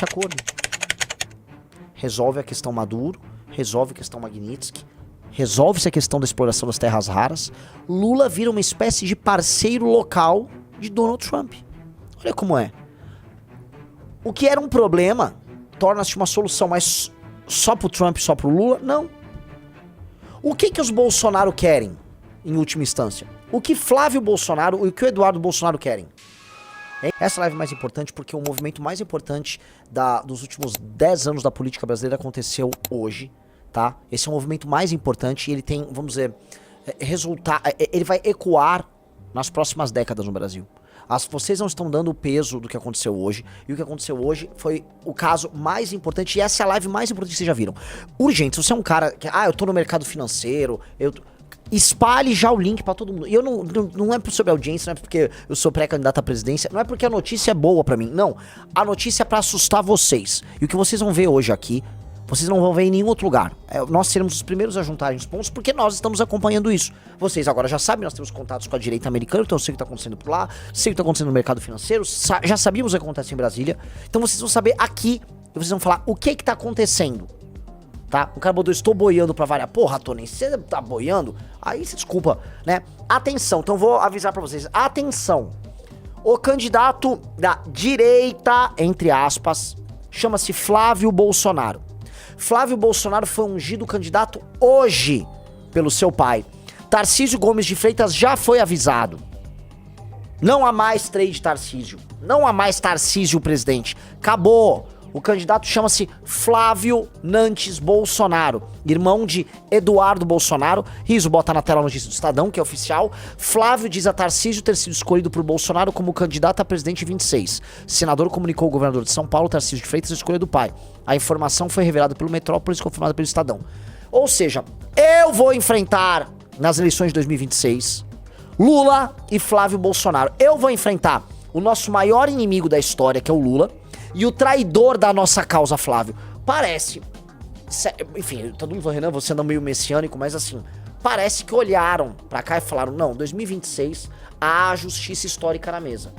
acordo. Resolve a questão Maduro, resolve a questão Magnitsky, resolve-se a questão da exploração das terras raras. Lula vira uma espécie de parceiro local de Donald Trump. Olha como é. O que era um problema torna-se uma solução, mas só pro Trump, só pro Lula? Não. O que os Bolsonaro querem, em última instância? O que Flávio Bolsonaro e o que o Eduardo Bolsonaro querem? Essa live é mais importante porque o movimento mais importante dos últimos 10 anos da política brasileira aconteceu hoje, tá? Esse é o movimento mais importante e ele tem, vamos dizer, ele vai ecoar nas próximas décadas no Brasil. Vocês não estão dando o peso do que aconteceu hoje, e o que aconteceu hoje foi o caso mais importante, e essa é a live mais importante que vocês já viram. Urgente, se você é um cara que, eu tô no mercado financeiro, espalhe já o link pra todo mundo. E eu não é sobre audiência, não é porque eu sou pré-candidato à presidência, não é porque a notícia é boa pra mim, não. A notícia é pra assustar vocês. E o que vocês vão ver hoje aqui, vocês não vão ver em nenhum outro lugar. Nós seremos os primeiros a juntarem os pontos porque nós estamos acompanhando isso. Vocês agora já sabem, nós temos contatos com a direita americana, então eu sei o que está acontecendo por lá, sei o que está acontecendo no mercado financeiro, já sabíamos o que acontece em Brasília. Então vocês vão saber aqui, e vocês vão falar o que está acontecendo. Tá? O cara botou, estou boiando pra variar. Porra, Tony, você tá boiando? Aí se desculpa, né? Atenção, então vou avisar pra vocês. Atenção. O candidato da direita, entre aspas, chama-se Flávio Bolsonaro. Flávio Bolsonaro foi ungido candidato hoje pelo seu pai. Tarcísio Gomes de Freitas já foi avisado. Não há mais trade Tarcísio. Não há mais Tarcísio presidente. Acabou. O candidato chama-se Flávio Nantes Bolsonaro, irmão de Eduardo Bolsonaro. Riso, bota na tela a notícia do Estadão, que é oficial. Flávio diz a Tarcísio ter sido escolhido por Bolsonaro como candidato a presidente 26. Senador comunicou ao governador de São Paulo, Tarcísio de Freitas, a escolha do pai. A informação foi revelada pelo Metrópolis e confirmada pelo Estadão. Ou seja, eu vou enfrentar nas eleições de 2026 Lula e Flávio Bolsonaro. Eu vou enfrentar o nosso maior inimigo da história, que é o Lula, e o traidor da nossa causa, Flávio. Parece, enfim, todo mundo falou, Renan, você anda meio messiânico, mas assim, parece que olharam pra cá e falaram, não, 2026, há justiça histórica na mesa.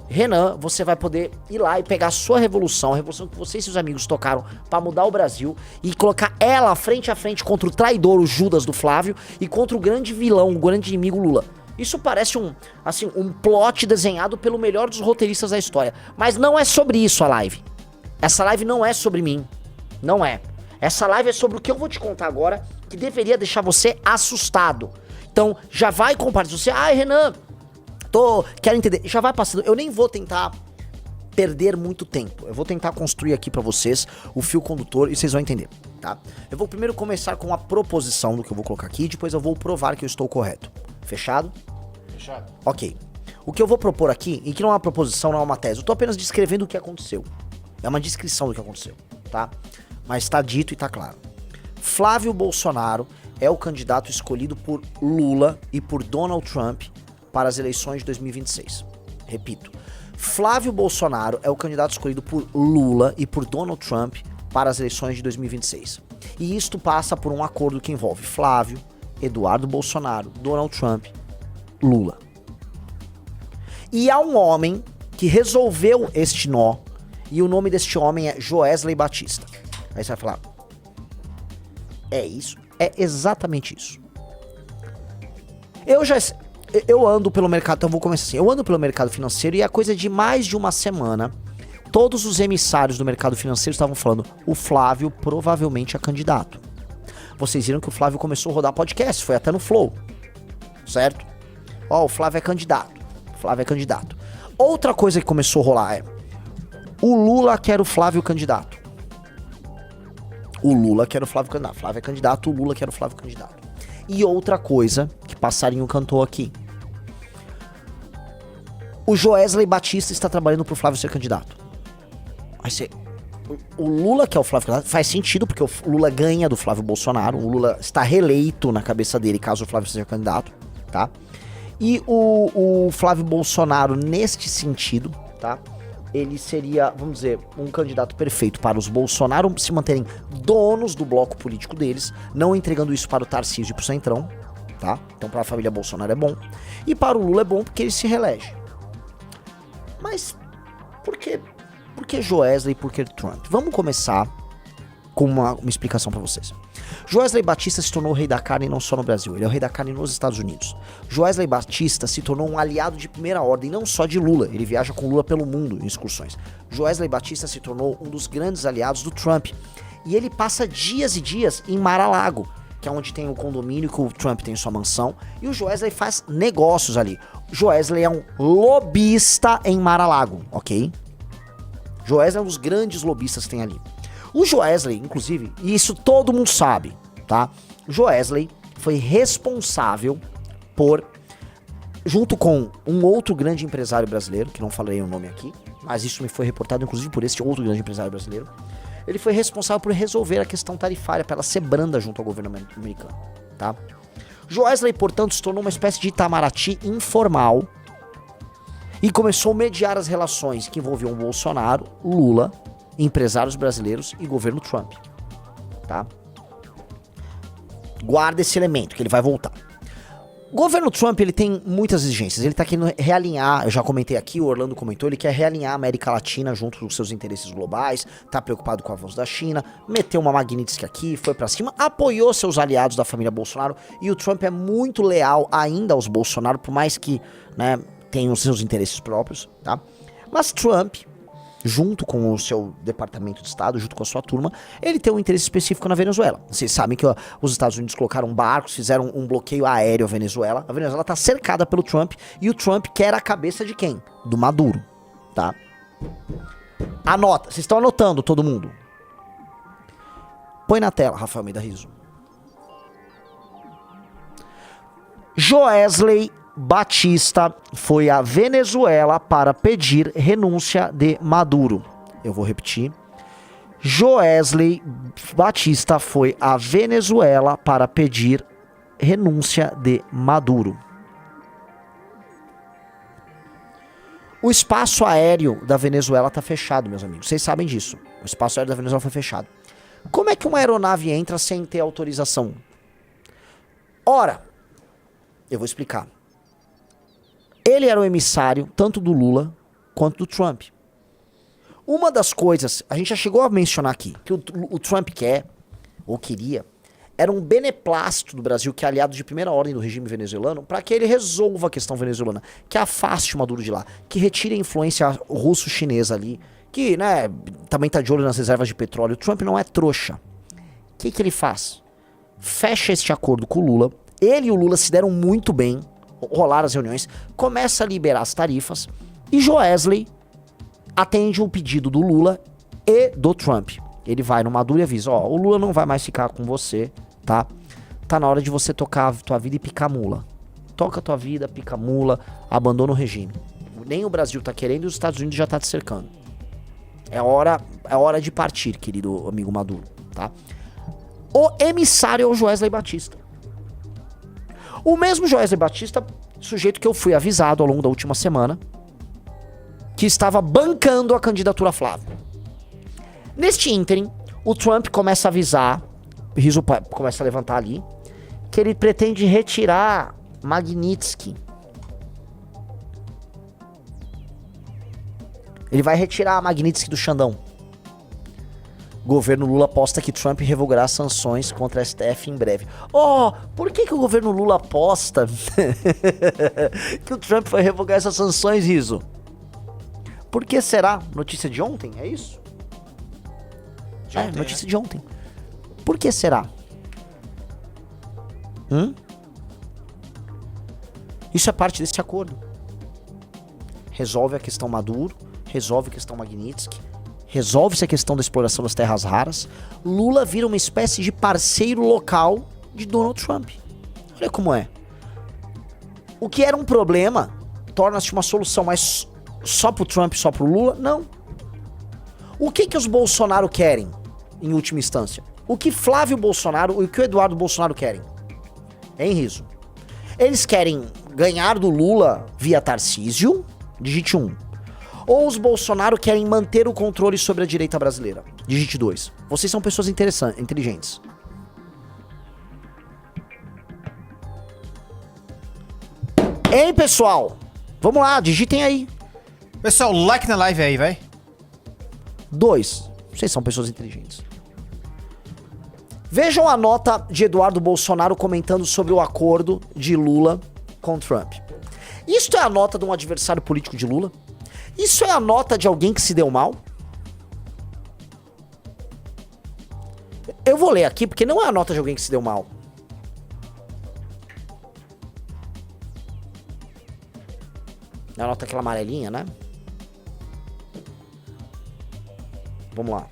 Renan, você vai poder ir lá e pegar a sua revolução, a revolução que você e seus amigos tocaram pra mudar o Brasil, e colocar ela frente a frente contra o traidor, o Judas do Flávio, e contra o grande vilão, o grande inimigo Lula. Isso parece um plot desenhado pelo melhor dos roteiristas da história. Mas não é sobre isso a live. Essa live não é sobre mim. Não é. Essa live é sobre o que eu vou te contar agora, que deveria deixar você assustado. Então, já vai compartilhar. Você, Renan, quero entender. Já vai passando. Eu nem vou tentar perder muito tempo. Eu vou tentar construir aqui pra vocês o fio condutor e vocês vão entender, tá? Eu vou primeiro começar com a proposição do que eu vou colocar aqui, depois eu vou provar que eu estou correto. Fechado? Fechado. Ok. O que eu vou propor aqui, e que não é uma proposição, não é uma tese, eu tô apenas descrevendo o que aconteceu. É uma descrição do que aconteceu, tá? Mas tá dito e tá claro. Flávio Bolsonaro é o candidato escolhido por Lula e por Donald Trump para as eleições de 2026. Repito. Flávio Bolsonaro é o candidato escolhido por Lula e por Donald Trump para as eleições de 2026. E isto passa por um acordo que envolve Flávio, Eduardo Bolsonaro, Donald Trump, Lula. E há um homem que resolveu este nó, e o nome deste homem é Joesley Batista. Aí você vai falar, é isso? É exatamente isso. Eu ando pelo mercado, então vou começar assim, eu ando pelo mercado financeiro e há coisa de mais de uma semana, todos os emissários do mercado financeiro estavam falando, o Flávio provavelmente é candidato. Vocês viram que o Flávio começou a rodar podcast, foi até no Flow, certo? O Flávio é candidato, Outra coisa que começou a rolar é, o Lula quer o Flávio candidato. O Lula quer o Flávio candidato, Flávio é candidato, o Lula quer o Flávio candidato. E outra coisa que passarinho cantou aqui, o Joesley Batista está trabalhando pro Flávio ser candidato. Aí você... O Lula, que é o Flávio candidato, faz sentido, porque o Lula ganha do Flávio Bolsonaro, o Lula está reeleito na cabeça dele, caso o Flávio seja candidato, tá? E o Flávio Bolsonaro, neste sentido, tá? Ele seria, vamos dizer, um candidato perfeito para os Bolsonaro se manterem donos do bloco político deles, não entregando isso para o Tarcísio e para o Centrão, tá? Então para a família Bolsonaro é bom. E para o Lula é bom porque ele se reelege. Mas por que Por que Joesley e por que Trump? Vamos começar com uma explicação pra vocês. Joesley Batista se tornou o rei da carne não só no Brasil, ele é o rei da carne nos Estados Unidos. Joesley Batista se tornou um aliado de primeira ordem, não só de Lula, ele viaja com Lula pelo mundo em excursões. Joesley Batista se tornou um dos grandes aliados do Trump. E ele passa dias e dias em Mar-a-Lago, que é onde tem o condomínio que o Trump tem sua mansão, e o Joesley faz negócios ali. Joesley é um lobista em Mar-a-Lago, ok? Joesley é um dos grandes lobistas que tem ali. O Joesley, inclusive, e isso todo mundo sabe, tá? O Joesley foi responsável por, junto com um outro grande empresário brasileiro, que não falarei o nome aqui, mas isso me foi reportado inclusive por esse outro grande empresário brasileiro, ele foi responsável por resolver a questão tarifária para ela ser branda junto ao governo americano, tá? Joesley, portanto, se tornou uma espécie de Itamaraty informal e começou a mediar as relações que envolviam Bolsonaro, Lula, empresários brasileiros e governo Trump, tá? Guarda esse elemento, que ele vai voltar. O governo Trump, ele tem muitas exigências, ele tá querendo realinhar, eu já comentei aqui, o Orlando comentou, ele quer realinhar a América Latina junto dos seus interesses globais, tá preocupado com o avanço da China, meteu uma Magnitsky aqui, foi pra cima, apoiou seus aliados da família Bolsonaro, e o Trump é muito leal ainda aos Bolsonaro, por mais que, né, tenha os seus interesses próprios, tá? Mas Trump, junto com o seu departamento de Estado, junto com a sua turma, ele tem um interesse específico na Venezuela. Vocês sabem que os Estados Unidos colocaram barcos, fizeram um bloqueio aéreo à Venezuela. A Venezuela tá cercada pelo Trump, e o Trump quer a cabeça de quem? Do Maduro, tá? Anota, vocês estão anotando, todo mundo? Põe na tela, Rafael Almeida Rizzo. Joesley Batista foi à Venezuela para pedir renúncia de Maduro. Eu vou repetir. Joesley Batista foi à Venezuela para pedir renúncia de Maduro. O espaço aéreo da Venezuela está fechado, meus amigos. Vocês sabem disso. O espaço aéreo da Venezuela foi fechado. Como é que uma aeronave entra sem ter autorização? Ora, eu vou explicar. Ele era o emissário tanto do Lula quanto do Trump. Uma das coisas, a gente já chegou a mencionar aqui, que o Trump quer, ou queria, era um beneplácito do Brasil, que é aliado de primeira ordem do regime venezuelano, para que ele resolva a questão venezuelana, que afaste o Maduro de lá, que retire a influência russo-chinesa ali, que, né, também tá de olho nas reservas de petróleo. O Trump não é trouxa. O que ele faz? Fecha este acordo com o Lula, ele e o Lula se deram muito bem, rolaram as reuniões, começa a liberar as tarifas, e Joesley atende o pedido do Lula e do Trump. Ele vai no Maduro e avisa, ó, o Lula não vai mais ficar com você, tá? Tá na hora de você tocar a tua vida e picar mula. Toca a tua vida, pica mula, abandona o regime. Nem o Brasil tá querendo e os Estados Unidos já tá te cercando. É hora de partir, querido amigo Maduro, tá? O emissário é o Joesley Batista. O mesmo Joesley Batista, sujeito que eu fui avisado ao longo da última semana, que estava bancando a candidatura Flávio. Neste ínterim, o Trump começa a avisar, Rizzo começa a levantar ali, que ele pretende retirar Magnitsky. Ele vai retirar a Magnitsky do Xandão. O governo Lula aposta que Trump revogará sanções contra a STF em breve. Oh, por que o governo Lula aposta que o Trump vai revogar essas sanções, Rizzo? Por que será? Notícia de ontem, é isso? Notícia de ontem. Por que será? Isso é parte desse acordo. Resolve a questão Maduro, resolve a questão Magnitsky, resolve-se a questão da exploração das terras raras. Lula vira uma espécie de parceiro local de Donald Trump. Olha como é. O que era um problema torna-se uma solução, mas só pro Trump, só pro Lula? Não. O que os Bolsonaro querem, em última instância? O que Flávio Bolsonaro e o que o Eduardo Bolsonaro querem? Hein, Rizzo? Eles querem ganhar do Lula via Tarcísio, digite 1. Ou os Bolsonaro querem manter o controle sobre a direita brasileira, digite 2. Vocês são pessoas inteligentes. Hein, pessoal? Vamos lá, digitem aí. Pessoal, like na live aí, vai. 2. Vocês são pessoas inteligentes. Vejam a nota de Eduardo Bolsonaro comentando sobre o acordo de Lula com Trump. Isto é a nota de um adversário político de Lula? Isso é a nota de alguém que se deu mal? Eu vou ler aqui porque não é a nota de alguém que se deu mal. É a nota aquela amarelinha, né? Vamos lá.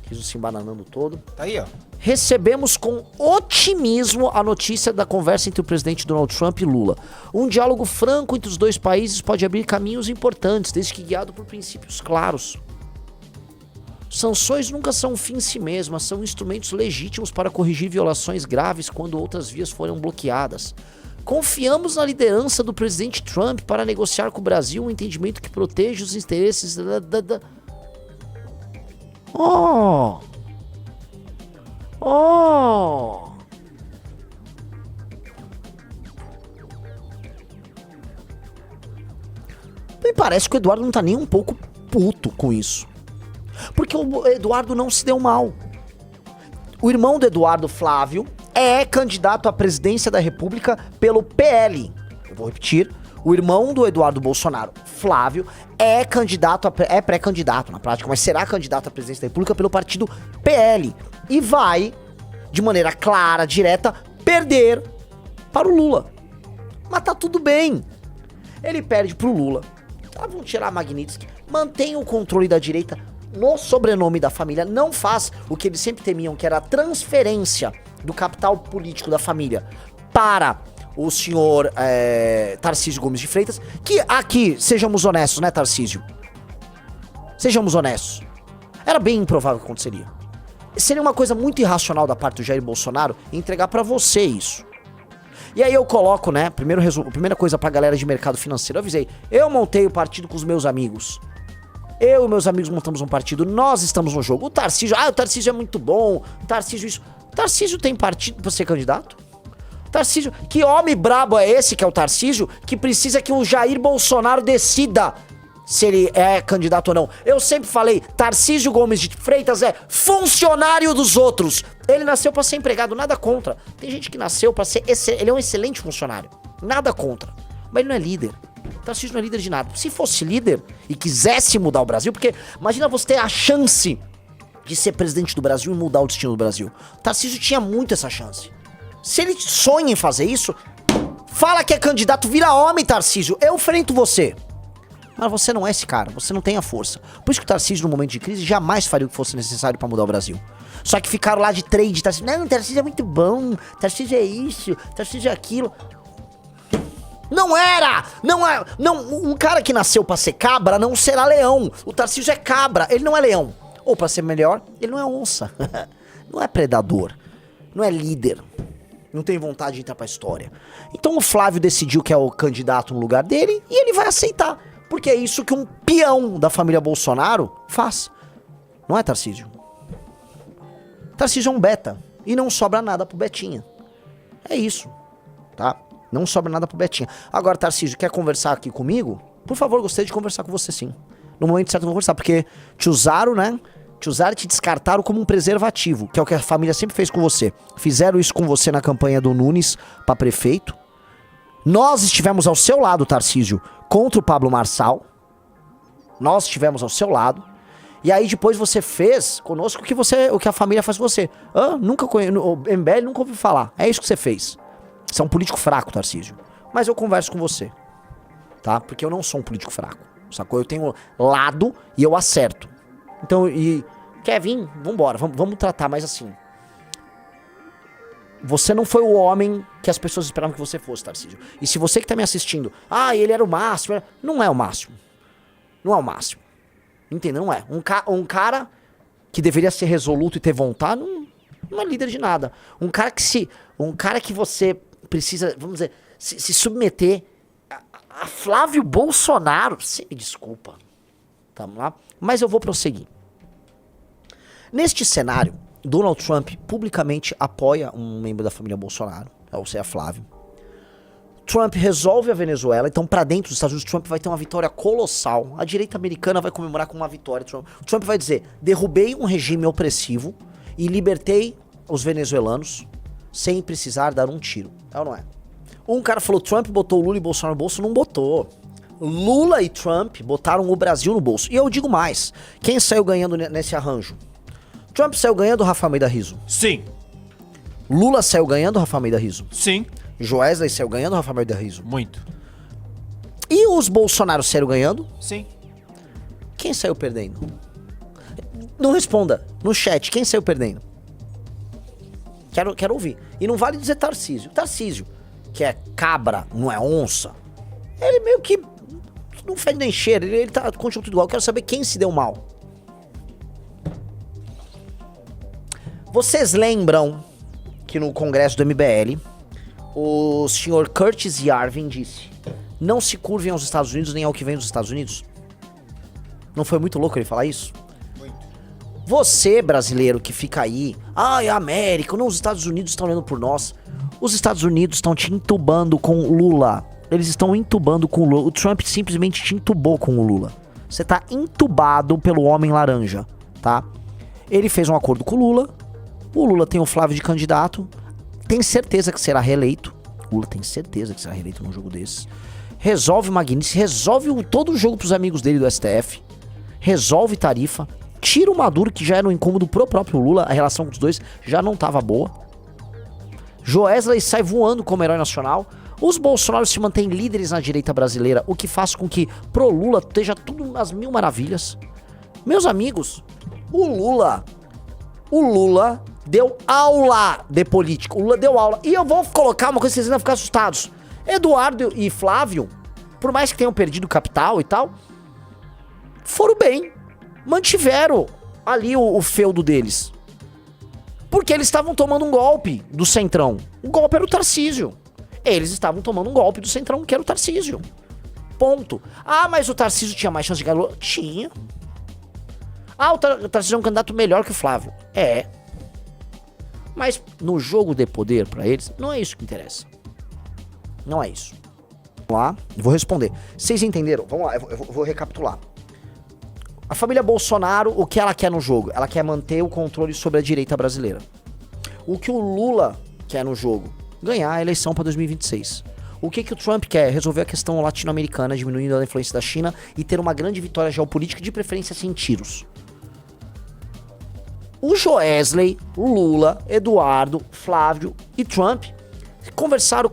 Riso se embananando todo. Tá aí, ó. Recebemos com otimismo a notícia da conversa entre o presidente Donald Trump e Lula. Um diálogo franco entre os dois países pode abrir caminhos importantes, desde que guiado por princípios claros. Sanções nunca são um fim em si mesmas, são instrumentos legítimos para corrigir violações graves quando outras vias foram bloqueadas. Confiamos na liderança do presidente Trump para negociar com o Brasil um entendimento que proteja os interesses Oh! Me parece que o Eduardo não tá nem um pouco puto com isso. Porque o Eduardo não se deu mal. O irmão do Eduardo, Flávio, é candidato à presidência da República pelo PL. Eu vou repetir. O irmão do Eduardo Bolsonaro, Flávio, é pré-candidato na prática, mas será candidato à presidência da República pelo partido PL. E vai, de maneira clara, direta, perder para o Lula. Mas tá tudo bem. Ele perde pro Lula. Vão tirar a Magnitsky. Mantém o controle da direita no sobrenome da família. Não faz o que eles sempre temiam, que era a transferência do capital político da família para o senhor Tarcísio Gomes de Freitas, que aqui, sejamos honestos, né, Tarcísio? Sejamos honestos. Era bem improvável que aconteceria. Seria uma coisa muito irracional da parte do Jair Bolsonaro entregar pra você isso. E aí eu coloco, né, primeira coisa pra galera de mercado financeiro, eu avisei, eu montei o partido com os meus amigos. Eu e meus amigos montamos um partido, nós estamos no jogo. O Tarcísio é muito bom, Tarcísio tem partido pra ser candidato? Tarcísio, que homem brabo é esse que é o Tarcísio, que precisa que o Jair Bolsonaro decida se ele é candidato ou não. Eu sempre falei, Tarcísio Gomes de Freitas é funcionário dos outros. Ele nasceu pra ser empregado, nada contra. Tem gente que nasceu pra ser, ele é um excelente funcionário, nada contra. Mas ele não é líder. Tarcísio não é líder de nada. Se fosse líder e quisesse mudar o Brasil, porque imagina você ter a chance de ser presidente do Brasil e mudar o destino do Brasil. Tarcísio tinha muito essa chance. Se ele sonha em fazer isso, fala que é candidato, vira homem, Tarcísio. Eu enfrento você. Mas você não é esse cara, você não tem a força. Por isso que o Tarcísio, no momento de crise, jamais faria o que fosse necessário pra mudar o Brasil. Só que ficaram lá de trade, Tarcísio. Não, Tarcísio é muito bom, Tarcísio é isso, Tarcísio é aquilo. Não era! Não, um cara que nasceu pra ser cabra não será leão. O Tarcísio é cabra, ele não é leão. Ou pra ser melhor, ele não é onça. Não é predador, não é líder. Não tem vontade de entrar pra história. Então o Flávio decidiu que é o candidato no lugar dele e ele vai aceitar. Porque é isso que um peão da família Bolsonaro faz. Não é, Tarcísio? Tarcísio é um beta. E não sobra nada pro Betinha. É isso, tá? Não sobra nada pro Betinha. Agora, Tarcísio, quer conversar aqui comigo? Por favor, gostaria de conversar com você, sim. No momento certo eu vou conversar, porque te usaram, né? Te usaram e te descartaram como um preservativo, que é o que a família sempre fez com você. Fizeram isso com você na campanha do Nunes pra prefeito. Nós estivemos ao seu lado, Tarcísio, contra o Pablo Marçal. Nós estivemos ao seu lado. E aí depois você fez conosco o que a família faz com você. Nunca conheço, o MBL nunca ouviu falar. É isso que você fez. Você é um político fraco, Tarcísio. Mas eu converso com você, tá? Porque eu não sou um político fraco, sacou? Eu tenho lado e eu acerto. Então, quer vir? Vambora, vamos tratar mais assim. Você não foi o homem que as pessoas esperavam que você fosse, Tarcísio. E se você que tá me assistindo, ele era o máximo, não é o máximo. Não é o máximo. Entendeu? Não é. Um cara que deveria ser resoluto e ter vontade, não é líder de nada. Um cara que você precisa, vamos dizer, se submeter a Flávio Bolsonaro. Você me desculpa. Tamo lá. Mas eu vou prosseguir. Neste cenário, Donald Trump publicamente apoia um membro da família Bolsonaro, ou seja, Flávio. Trump resolve a Venezuela, então pra dentro dos Estados Unidos, Trump vai ter uma vitória colossal. A direita americana vai comemorar com uma vitória. Trump vai dizer, derrubei um regime opressivo e libertei os venezuelanos sem precisar dar um tiro. É ou não é? Um cara falou, Trump botou Lula e Bolsonaro no bolso. Não botou. Lula e Trump botaram o Brasil no bolso. E eu digo mais, quem saiu ganhando nesse arranjo? Trump saiu ganhando, Rafael Almeida Rizzo. Sim. Lula saiu ganhando, Rafael Almeida Rizzo. Sim. Joesley saiu ganhando, Rafael Almeida Rizzo. Muito. E os Bolsonaro saíram ganhando? Sim. Quem saiu perdendo? Não responda. No chat, quem saiu perdendo? Quero ouvir. E não vale dizer Tarcísio. Tarcísio, que é cabra, não é onça, ele meio que não fede nem cheiro, ele tá continua tudo igual. Eu quero saber quem se deu mal. Vocês lembram que no congresso do MBL, o senhor Curtis Yarvin disse: não se curvem aos Estados Unidos nem ao que vem dos Estados Unidos? Não foi muito louco ele falar isso? Muito. Você, brasileiro, que fica aí, ai, a América, não, os Estados Unidos estão olhando por nós. Os Estados Unidos estão te entubando com Lula. Eles estão entubando com o Lula. O Trump simplesmente te entubou com o Lula. Você tá entubado pelo homem laranja, tá? Ele fez um acordo com o Lula. O Lula tem o Flávio de candidato. Tem certeza que será reeleito. O Lula tem certeza que será reeleito num jogo desses. Resolve o Magnífico, resolve todo o jogo pros amigos dele do STF. Resolve tarifa. Tira o Maduro, que já era um incômodo pro próprio Lula. A relação com os dois já não tava boa. Joesley sai voando como herói nacional. Os Bolsonaro se mantêm líderes na direita brasileira, o que faz com que pro Lula esteja tudo às mil maravilhas. Meus amigos, o Lula deu aula de política. O Lula deu aula. E eu vou colocar uma coisa que vocês ainda vão ficar assustados. Eduardo e Flávio, por mais que tenham perdido capital e tal, foram bem. Mantiveram ali o feudo deles. Porque eles estavam tomando um golpe do Centrão. O golpe era o Tarcísio. Eles estavam tomando um golpe do Centrão, que era o Tarcísio. Ponto. Ah, mas o Tarcísio tinha mais chance de ganhar? Tinha. Ah, o Tarcísio é um candidato melhor que o Flávio. É. Mas no jogo de poder pra eles, não é isso que interessa. Não é isso. Vamos lá, eu vou responder. Vocês entenderam? Vamos lá, eu vou recapitular. A família Bolsonaro, o que ela quer no jogo? Ela quer manter o controle sobre a direita brasileira. O que o Lula quer no jogo? Ganhar a eleição para 2026. O que o Trump quer? Resolver a questão latino-americana, diminuindo a influência da China e ter uma grande vitória geopolítica, de preferência sem tiros. O Joesley, o Lula, Eduardo, Flávio e Trump conversaram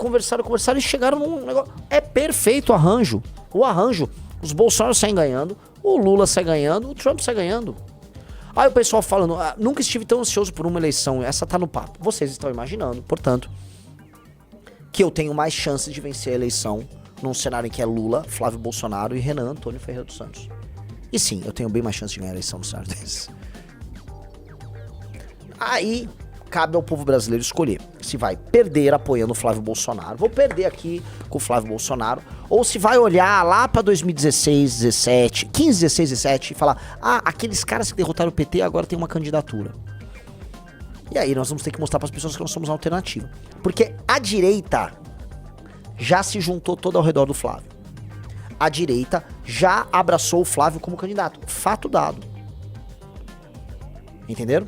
e chegaram num negócio. É perfeito o arranjo. O arranjo, os Bolsonaro saem ganhando, o Lula sai ganhando, o Trump sai ganhando. Aí o pessoal falando, nunca estive tão ansioso por uma eleição, essa tá no papo. Vocês estão imaginando, portanto, que eu tenho mais chances de vencer a eleição num cenário em que é Lula, Flávio Bolsonaro e Renan Antônio Ferreira dos Santos. E sim, eu tenho bem mais chance de ganhar a eleição no cenário desses. Aí cabe ao povo brasileiro escolher se vai perder apoiando o Flávio Bolsonaro, vou perder aqui com o Flávio Bolsonaro, ou se vai olhar lá pra 2016, 17, 15, 16, 17 e falar, aqueles caras que derrotaram o PT agora tem uma candidatura. E aí nós vamos ter que mostrar pras pessoas que nós somos uma alternativa. Porque a direita já se juntou toda ao redor do Flávio. A direita já abraçou o Flávio como candidato. Fato dado. Entenderam?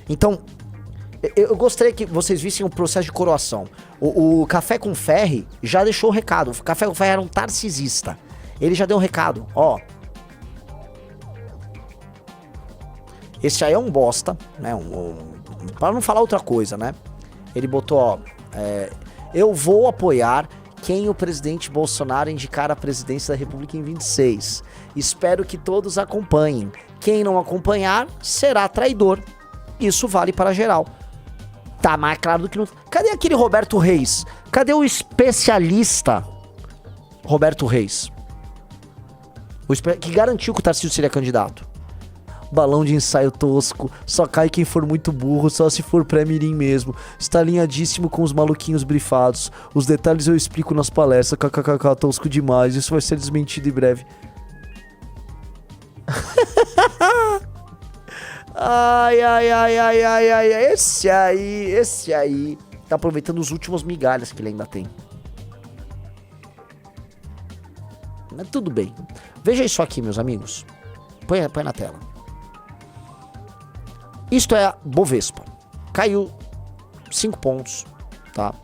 Então, eu gostaria que vocês vissem o processo de coroação. O Café com Ferri já deixou o recado. O Café com Ferri era um tarcisista. Ele já deu um recado. Ó. Esse aí é um bosta, né? Para não falar outra coisa, né? Ele botou, ó. Eu vou apoiar quem o presidente Bolsonaro indicar a presidência da República em 26. Espero que todos acompanhem. Quem não acompanhar será traidor. Isso vale para geral. Tá mais claro do que não. Cadê aquele Roberto Reis? Cadê o especialista Roberto Reis? Que garantiu que o Tarcísio seria candidato. Balão de ensaio tosco. Só cai quem for muito burro, só se for pré-mirim mesmo. Está alinhadíssimo com os maluquinhos brifados. Os detalhes eu explico nas palestras. KKK, tosco demais. Isso vai ser desmentido em breve. Ai. Esse aí tá aproveitando os últimos migalhas que ele ainda tem. Mas tudo bem. Veja isso aqui, meus amigos. Põe na tela. Isto é a Bovespa. Caiu 5 pontos, tá?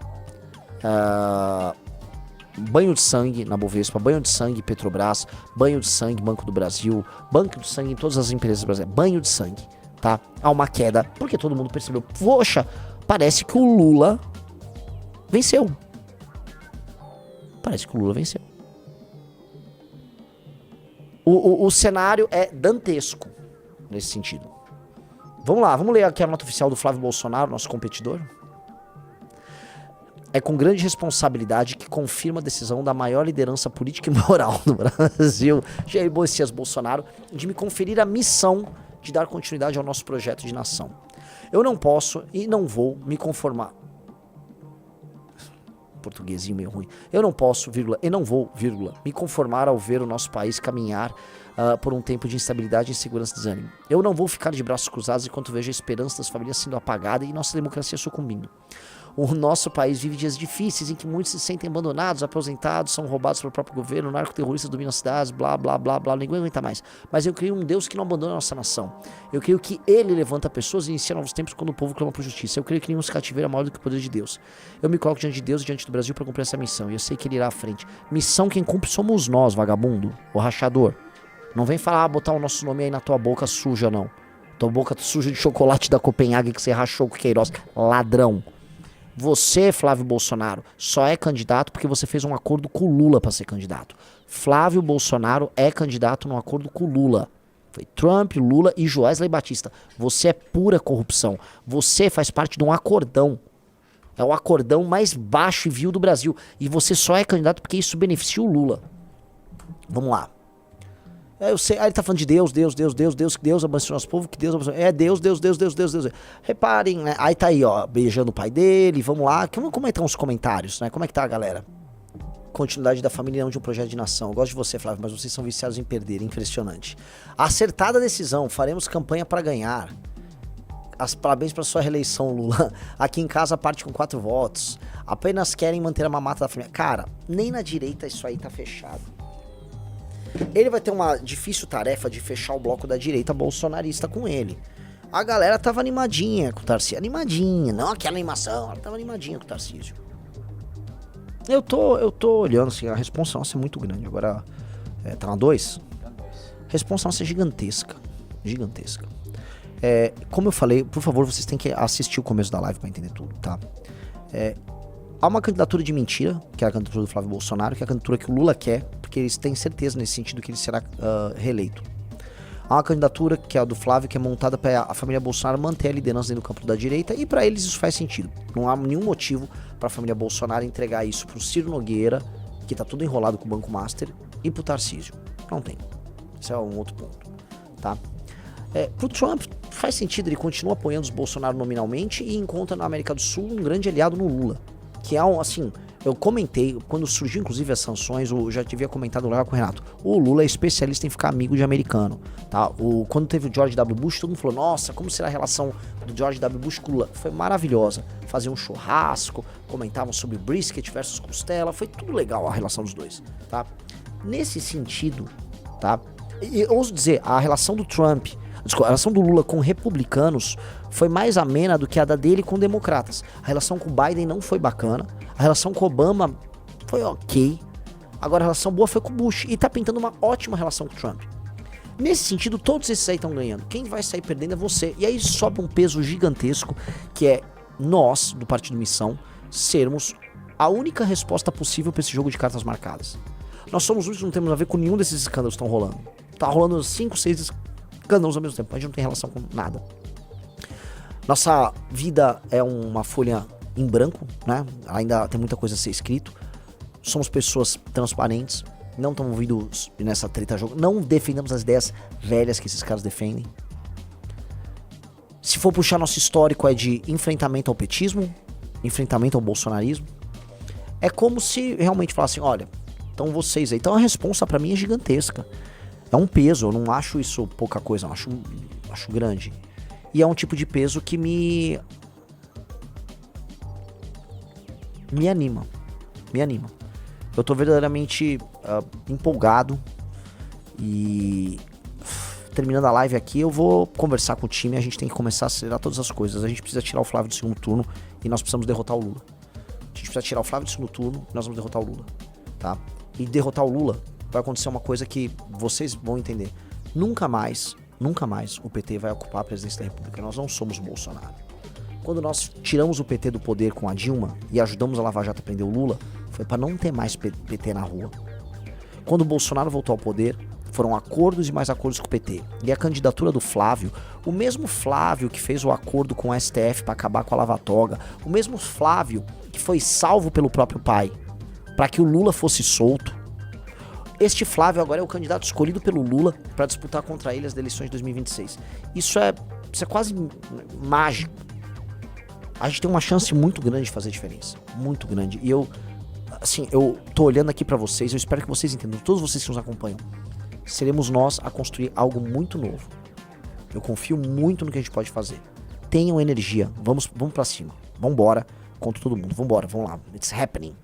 Banho de sangue na Bovespa, banho de sangue Petrobras, banho de sangue Banco do Brasil, banco de sangue em todas as empresas brasileiras, banho de sangue, tá? Há uma queda, porque todo mundo percebeu, poxa, parece que o Lula venceu. Parece que o Lula venceu. O cenário é dantesco nesse sentido. Vamos lá, vamos ler aqui a nota oficial do Flávio Bolsonaro, nosso competidor. É com grande responsabilidade que confirma a decisão da maior liderança política e moral do Brasil, Jair Messias Bolsonaro, de me conferir a missão de dar continuidade ao nosso projeto de nação. Eu não posso e não vou me conformar. Portuguesinho meio ruim. Eu não posso, vírgula, e não vou, vírgula, me conformar ao ver o nosso país caminhar por um tempo de instabilidade, insegurança e desânimo. Eu não vou ficar de braços cruzados enquanto vejo a esperança das famílias sendo apagada e nossa democracia sucumbindo. O nosso país vive dias difíceis em que muitos se sentem abandonados, aposentados, são roubados pelo próprio governo, narcoterroristas dominam as cidades, blá, blá, blá, blá, ninguém aguenta mais. Mas eu creio em um Deus que não abandona a nossa nação. Eu creio que Ele levanta pessoas e inicia novos tempos quando o povo clama por justiça. Eu creio que nenhum cativeiro é maior do que o poder de Deus. Eu me coloco diante de Deus e diante do Brasil para cumprir essa missão. E eu sei que Ele irá à frente. Missão quem cumpre somos nós, vagabundo, o rachador. Não vem falar, botar o nosso nome aí na tua boca suja, não. Tua boca suja de chocolate da Copenhague que você rachou com o Queiroz. Ladrão. Você, Flávio Bolsonaro, só é candidato porque você fez um acordo com o Lula para ser candidato. Flávio Bolsonaro é candidato num acordo com o Lula. Foi Trump, Lula e Joesley Batista. Você é pura corrupção. Você faz parte de um acordão. É o acordão mais baixo e vil do Brasil. E você só é candidato porque isso beneficia o Lula. Vamos lá. Eu sei, ele tá falando de Deus, que Deus abençoe nosso povo, que Deus abençoe. É Deus. Reparem, né? Aí tá aí, ó, beijando o pai dele, vamos lá. Como é que estão os comentários, né? Como é que tá, galera? Continuidade da família não de um projeto de nação. Eu gosto de você, Flávio, mas vocês são viciados em perder, impressionante. Acertada a decisão, faremos campanha pra ganhar. Parabéns pra sua reeleição, Lula. Aqui em casa parte com 4 votos. Apenas querem manter a mamata da família. Cara, nem na direita isso aí tá fechado. Ele vai ter uma difícil tarefa de fechar o bloco da direita bolsonarista com ele. A galera tava animadinha com o Tarcísio. Animadinha, não aquela animação. Ela tava animadinha com o Tarcísio. Eu tô olhando assim, a responsa nossa é muito grande. Agora, tá na 2? A responsa nossa é gigantesca. Gigantesca. Como eu falei, por favor, vocês têm que assistir o começo da live pra entender tudo, tá? Há uma candidatura de mentira, que é a candidatura do Flávio Bolsonaro, que é a candidatura que o Lula quer, porque eles têm certeza nesse sentido que ele será reeleito. Há uma candidatura, que é a do Flávio, que é montada para a família Bolsonaro manter a liderança dentro do campo da direita, e para eles isso faz sentido. Não há nenhum motivo para a família Bolsonaro entregar isso pro Ciro Nogueira, que tá tudo enrolado com o Banco Master, e pro Tarcísio. Não tem. Esse é um outro ponto, tá? Pro Trump faz sentido, ele continua apoiando os Bolsonaro nominalmente e encontra na América do Sul um grande aliado no Lula. Que é assim, eu comentei, quando surgiu inclusive as sanções, eu já havia comentado lá com o Renato, o Lula é especialista em ficar amigo de americano, tá? Quando teve o George W. Bush, todo mundo falou, nossa, como será a relação do George W. Bush com o Lula? Foi maravilhosa, faziam um churrasco, comentavam sobre brisket versus costela, foi tudo legal a relação dos dois, tá? Nesse sentido, tá? E eu ouso dizer, a relação do Trump, a relação do Lula com republicanos foi mais amena do que a da dele com democratas. A relação com o Biden não foi bacana. A relação com o Obama foi ok. Agora a relação boa foi com o Bush. E tá pintando uma ótima relação com o Trump. Nesse sentido, todos esses aí estão ganhando. Quem vai sair perdendo é você. E aí sobe um peso gigantesco, que é nós, do Partido Missão, sermos a única resposta possível para esse jogo de cartas marcadas. Nós somos os únicos que não temos a ver com nenhum desses escândalos que estão rolando. Tá rolando 5, 6 escândalos ao mesmo tempo. A gente não tem relação com nada. Nossa vida é uma folha em branco, né? Ainda tem muita coisa a ser escrito. Somos pessoas transparentes. Não estamos envolvidos nessa treta jogo. Não defendemos as ideias velhas que esses caras defendem. Se for puxar nosso histórico, é de enfrentamento ao petismo, enfrentamento ao bolsonarismo. É como se realmente falassem, olha, então vocês aí. Então a responsa pra mim é gigantesca. É um peso, eu não acho isso pouca coisa, eu acho grande. E é um tipo de peso que me anima. Eu tô verdadeiramente empolgado e terminando a live aqui, eu vou conversar com o time, a gente tem que começar a acelerar todas as coisas. A gente precisa tirar o Flávio do segundo turno e nós precisamos derrotar o Lula. A gente precisa tirar o Flávio do segundo turno e nós vamos derrotar o Lula, tá? E derrotar o Lula vai acontecer uma coisa que vocês vão entender. Nunca mais o PT vai ocupar a presidência da República. Nós não somos o Bolsonaro. Quando nós tiramos o PT do poder com a Dilma e ajudamos a Lava Jato a prender o Lula, foi para não ter mais PT na rua. Quando o Bolsonaro voltou ao poder, foram acordos e mais acordos com o PT. E a candidatura do Flávio, o mesmo Flávio que fez o acordo com o STF para acabar com a Lava Toga, o mesmo Flávio que foi salvo pelo próprio pai para que o Lula fosse solto, este Flávio agora é o candidato escolhido pelo Lula para disputar contra ele as eleições de 2026. Isso é quase mágico. A gente tem uma chance muito grande de fazer diferença. Muito grande. E eu tô olhando aqui pra vocês, eu espero que vocês entendam, todos vocês que nos acompanham, seremos nós a construir algo muito novo. Eu confio muito no que a gente pode fazer. Tenham energia, vamos pra cima. Vambora contra todo mundo, vambora, vamos lá. It's happening.